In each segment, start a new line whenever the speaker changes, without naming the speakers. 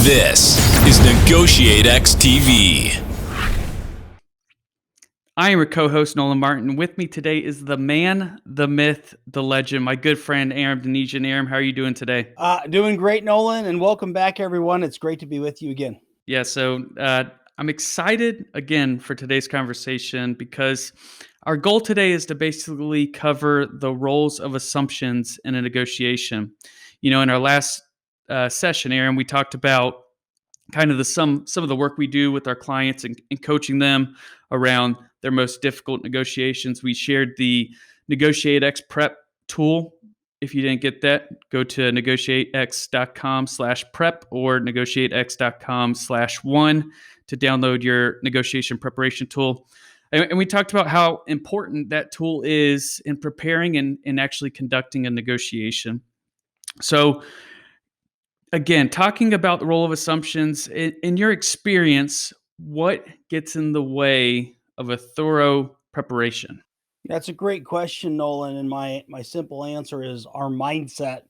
This is NEGOTIATEx TV.
I am your co-host, Nolan Martin. With me today is the man, the myth, the legend, my good friend, Aram. Aram, how are you doing today?
Doing great, Nolan, and welcome back, everyone. It's great to be with you again.
Yeah, so I'm excited again for today's conversation because our goal today is to basically cover the roles of assumptions in a negotiation. You know, in our last session, Aram, we talked about kind of some of the work we do with our clients and coaching them around their most difficult negotiations. We shared the NEGOTIATEx prep tool. If you didn't get that, go to negotiatex.com/prep or negotiatex.com/one to download your negotiation preparation tool. And we talked about how important that tool is in preparing and actually conducting a negotiation. So again, talking about the role of assumptions, in your experience, what gets in the way of a thorough preparation?
That's a great question, Nolan, and my simple answer is our mindset.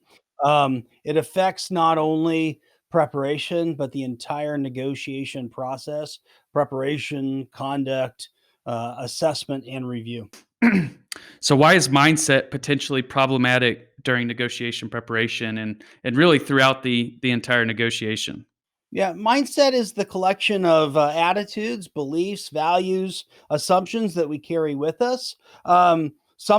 It affects not only preparation, but the entire negotiation process, preparation, conduct, assessment, and review.
So why is mindset potentially problematic during negotiation preparation and really throughout the entire negotiation?
Yeah, mindset is the collection of attitudes, beliefs, values, assumptions that we carry with us. Some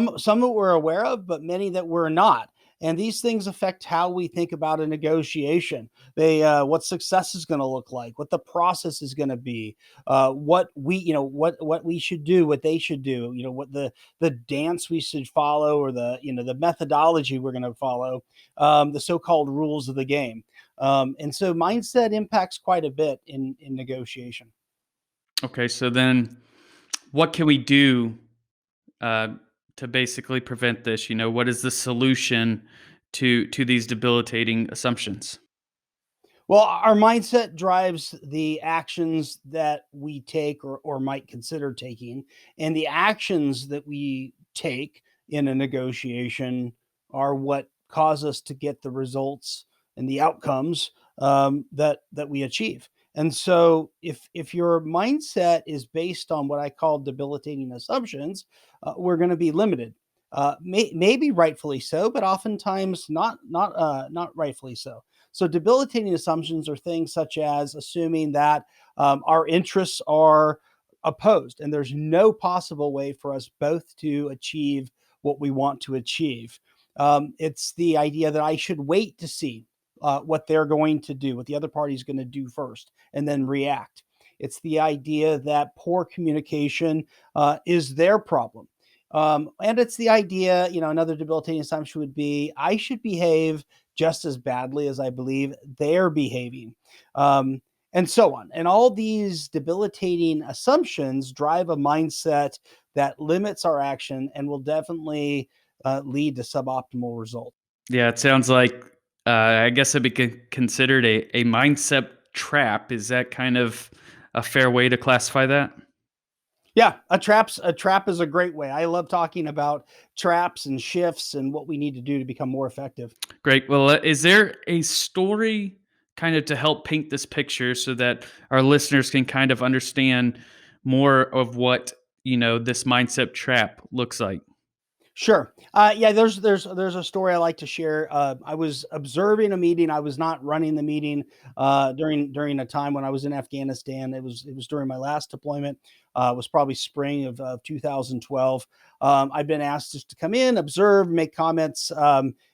that we're aware of, but many that we're not. And these things affect how we think about a negotiation. They, what success is going to look like, what the process is going to be, what we, what we should do, what they should do, what the dance we should follow, or the methodology we're going to follow, the so-called rules of the game. And so mindset impacts quite a bit in negotiation.
Okay, so then what can we do uh, to basically prevent this? You know, what is the solution to these debilitating assumptions?
Well, our mindset drives the actions that we take or might consider taking. And the actions that we take in a negotiation are what cause us to get the results and the outcomes that we achieve. And so, if your mindset is based on what I call debilitating assumptions, we're going to be limited. Maybe rightfully so, but oftentimes not rightfully so. So, debilitating assumptions are things such as assuming that our interests are opposed and there's no possible way for us both to achieve what we want to achieve. It's the idea that I should wait to see what they're going to do, what the other party is going to do first, and then react. It's the idea that poor communication is their problem. And it's the idea, another debilitating assumption would be I should behave just as badly as I believe they're behaving, and so on. And all these debilitating assumptions drive a mindset that limits our action and will definitely lead to suboptimal results.
Yeah, it sounds like I guess it'd be considered a mindset trap. Is that kind of a fair way to classify that?
Yeah, a trap is a great way. I love talking about traps and shifts and what we need to do to become more effective.
Great. Well, is there a story kind of to help paint this picture so that our listeners can kind of understand more of what, this mindset trap looks like?
Sure. Yeah, there's a story I like to share. I was observing a meeting. I was not running the meeting during a time when I was in Afghanistan. It was during my last deployment. It was probably spring of 2012. I've been asked just to come in, observe, make comments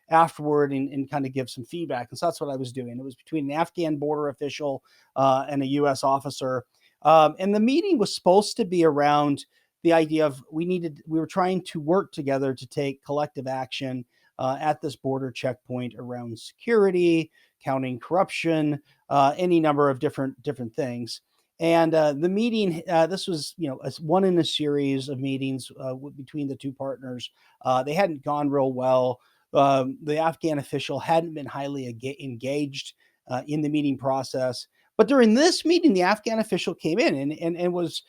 afterward, and kind of give some feedback. And so that's what I was doing. It was between an Afghan border official and a U.S. officer. And the meeting was supposed to be around the idea of we were trying to work together to take collective action at this border checkpoint around security, counting corruption, any number of different things. And the meeting, this was one in a series of meetings between the two partners. They hadn't gone real well. The Afghan official hadn't been highly engaged in the meeting process. But during this meeting, the Afghan official came in and was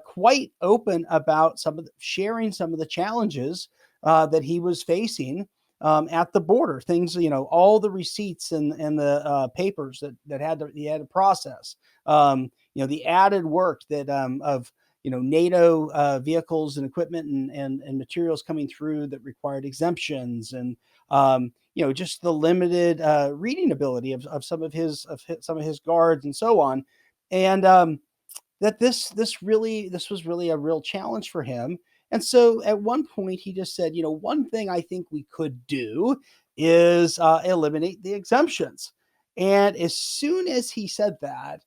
quite open about sharing some of the challenges that he was facing at the border, things, all the receipts and the papers that he had to process, the added work that of NATO vehicles and equipment and materials coming through that required exemptions, and just the limited reading ability of some of his guards and so on, and that this was really a real challenge for him. And so at one point he just said, one thing I think we could do is eliminate the exemptions. And as soon as he said that,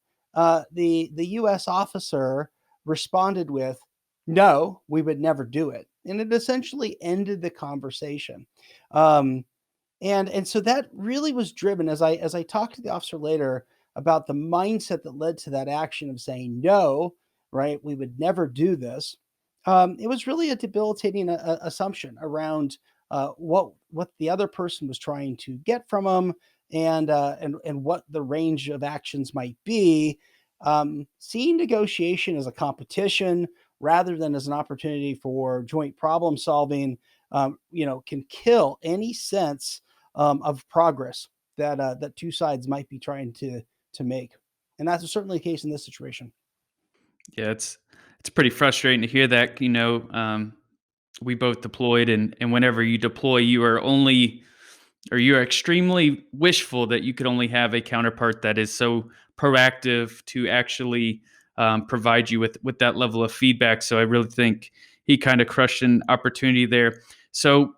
the U.S. officer responded with, "No, we would never do it," and it essentially ended the conversation. Um, and so that really was driven, as I talked to the officer later about the mindset that led to that action of saying no, right? We would never do this. It was really a debilitating assumption around what the other person was trying to get from him, and what the range of actions might be. Seeing negotiation as a competition rather than as an opportunity for joint problem solving, can kill any sense of progress that two sides might be trying to make, and that's certainly the case in this situation.
Yeah, it's pretty frustrating to hear that. We both deployed, and whenever you deploy, you are extremely wishful that you could only have a counterpart that is so proactive to actually provide you with that level of feedback. So I really think he kind of crushed an opportunity there. So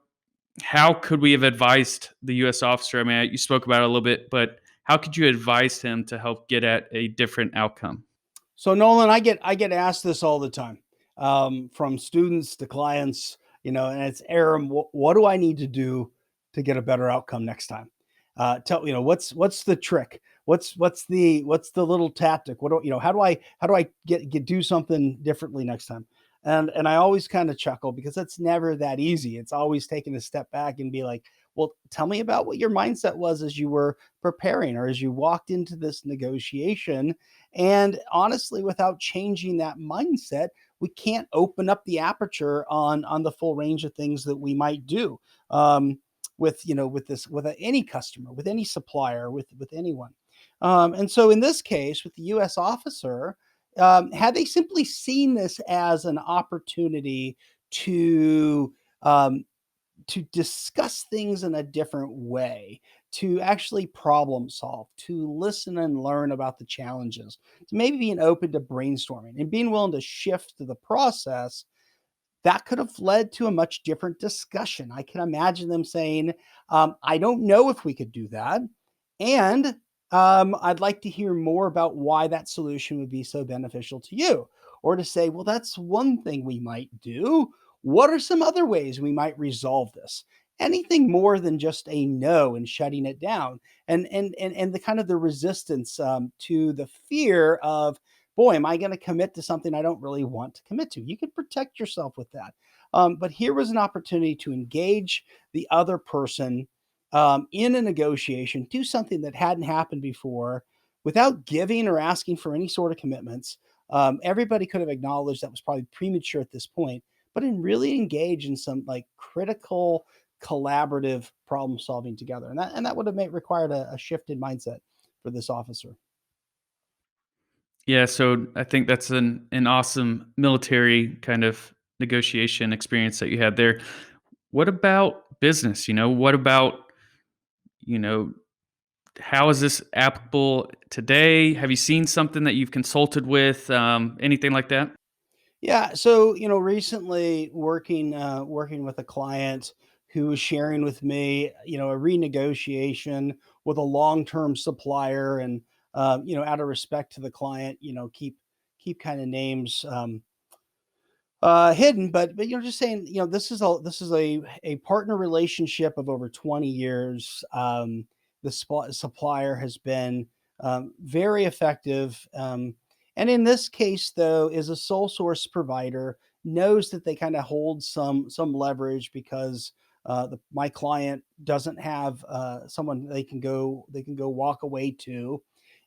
how could we have advised the U.S. officer? I mean, you spoke about it a little bit, but how could you advise him to help get at a different outcome?
So Nolan, I get asked this all the time, from students to clients, and it's, Aram, what do I need to do to get a better outcome next time? Tell what's the trick? What's the little tactic? How do I get do something differently next time? And I always kind of chuckle because it's never that easy. It's always taking a step back and be like, well, tell me about what your mindset was as you were preparing or as you walked into this negotiation. And honestly, without changing that mindset, we can't open up the aperture on the full range of things that we might do, with any customer, with any supplier, with anyone. And so in this case, with the U.S. officer, had they simply seen this as an opportunity to um, to discuss things in a different way, to actually problem solve, to listen and learn about the challenges, to maybe being open to brainstorming and being willing to shift to the process, that could have led to a much different discussion. I can imagine them saying, I don't know if we could do that. And I'd like to hear more about why that solution would be so beneficial to you. Or to say, well, that's one thing we might do. What are some other ways we might resolve this? Anything more than just a no and shutting it down, and the kind of the resistance to the fear of, boy, am I going to commit to something I don't really want to commit to? You can protect yourself with that. But here was an opportunity to engage the other person in a negotiation, do something that hadn't happened before without giving or asking for any sort of commitments. Everybody could have acknowledged that was probably premature at this point, but in really engage in some like critical collaborative problem solving together. And that would have required a shift in mindset for this officer.
Yeah, so I think that's an awesome military kind of negotiation experience that you had there. What about business? What about, you know, how is this applicable today? Have you seen something that you've consulted with? Anything like that?
Yeah, so recently working with a client who was sharing with me, a renegotiation with a long-term supplier, and out of respect to the client, keep kind of names hidden, but just saying, this is a partner relationship of over 20 years. The supplier has been very effective, and in this case, though, is a sole source provider, knows that they kind of hold some leverage because my client doesn't have someone they can go walk away to,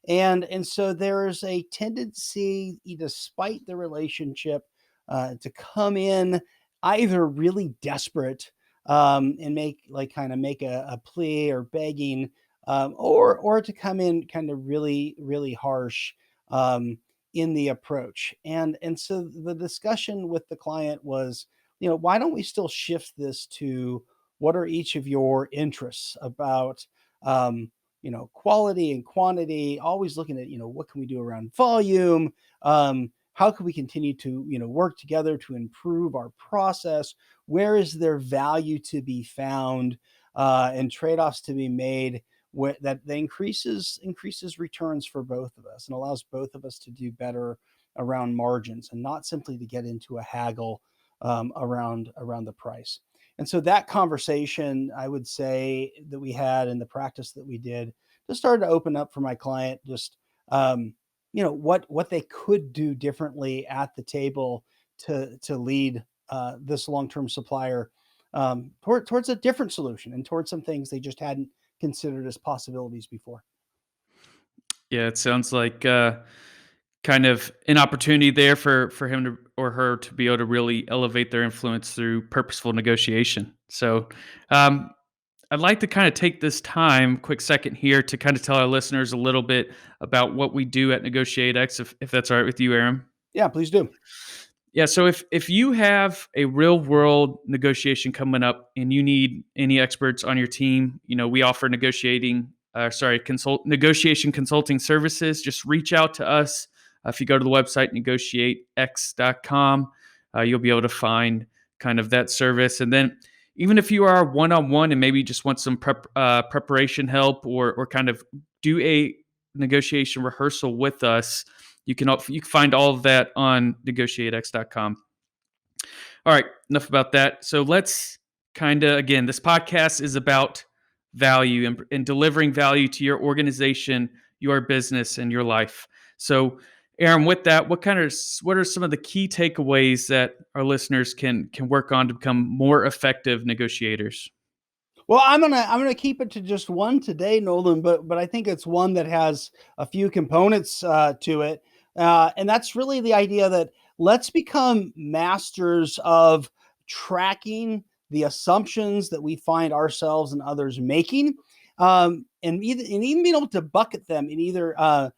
and so there is a tendency, despite the relationship, to come in either really desperate, and make a plea or begging, or to come in kind of really, really harsh in the approach. And so the discussion with the client was, why don't we still shift this to what are each of your interests about, quality and quantity, always looking at, what can we do around volume? How can we continue to, work together to improve our process? Where is there value to be found, and trade-offs to be made that increases returns for both of us and allows both of us to do better around margins and not simply to get into a haggle around the price. And so that conversation, I would say, that we had and the practice that we did just started to open up for my client, just what they could do differently at the table to lead this long-term supplier towards a different solution and towards some things they just hadn't considered as possibilities before.
Yeah, it sounds like kind of an opportunity there for him to, or her to be able to really elevate their influence through purposeful negotiation. So I'd like to kind of take this quick second here to kind of tell our listeners a little bit about what we do at NEGOTIATEx, if that's all right with you, Aram.
Yeah, please do.
Yeah, so if you have a real world negotiation coming up and you need any experts on your team, we offer negotiation consulting services. Just reach out to us. If you go to the website NEGOTIATEx.com, you'll be able to find kind of that service. And then even if you are one-on-one and maybe just want some preparation help or kind of do a negotiation rehearsal with us, you can find all of that on NEGOTIATEx.com. All right, enough about that. So let's again, this podcast is about value and delivering value to your organization, your business, and your life. So Aram, with that, what are some of the key takeaways that our listeners can work on to become more effective negotiators?
Well, I'm gonna keep it to just one today, Nolan, but I think it's one that has a few components to it, and that's really the idea that let's become masters of tracking the assumptions that we find ourselves and others making, and even being able to bucket them in either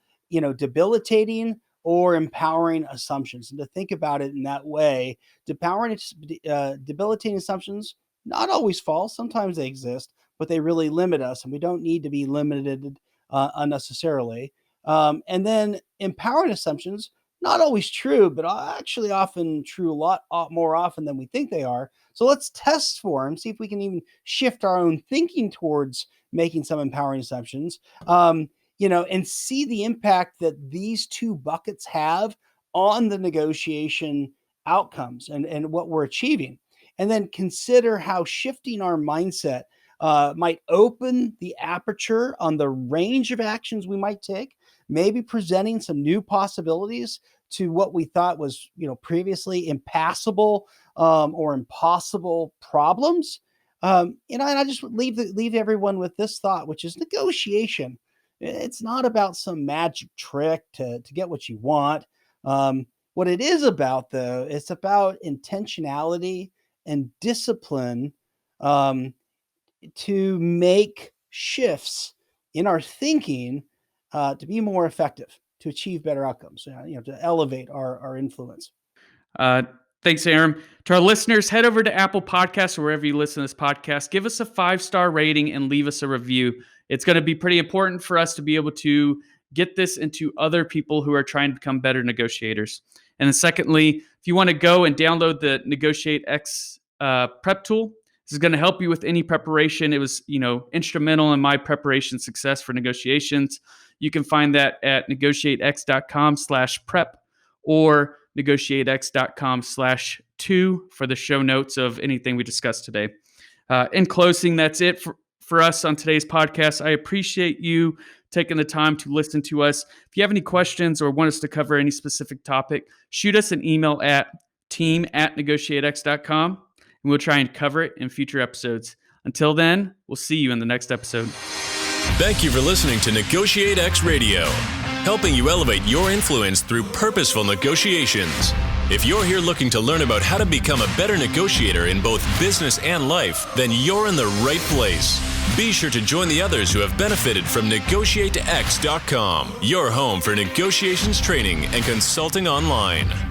debilitating or empowering assumptions, and to think about it in that way. Debilitating assumptions not always false. Sometimes they exist, but they really limit us, and we don't need to be limited unnecessarily. And then empowering assumptions, not always true, but actually often true a lot more often than we think they are. So let's test for them, see if we can even shift our own thinking towards making some empowering assumptions, and see the impact that these two buckets have on the negotiation outcomes and what we're achieving. And then consider how shifting our mindset might open the aperture on the range of actions we might take, maybe presenting some new possibilities to what we thought was, previously impassable or impossible problems. And I just would leave everyone with this thought, which is negotiation. It's not about some magic trick to get what you want. What it is about, though, it's about intentionality and discipline to make shifts in our thinking to be more effective, to achieve better outcomes, to elevate our influence.
Thanks, Aram. To our listeners, head over to Apple Podcasts or wherever you listen to this podcast. Give us a 5-star rating and leave us a review. It's going to be pretty important for us to be able to get this into other people who are trying to become better negotiators. And then secondly, if you want to go and download the NEGOTIATEx prep tool, this is going to help you with any preparation. It was, instrumental in my preparation success for negotiations. You can find that at NEGOTIATEx.com/prep or NEGOTIATEx.com/2 for the show notes of anything we discussed today. In closing, that's it for us on today's podcast. I appreciate you taking the time to listen to us. If you have any questions or want us to cover any specific topic, shoot us an email at team@NEGOTIATEx.com, and we'll try and cover it in future episodes. Until then, we'll see you in the next episode.
Thank you for listening to NEGOTIATEx Radio, helping you elevate your influence through purposeful negotiations. If you're here looking to learn about how to become a better negotiator in both business and life, then you're in the right place. Be sure to join the others who have benefited from NEGOTIATEx.com, your home for negotiations training and consulting online.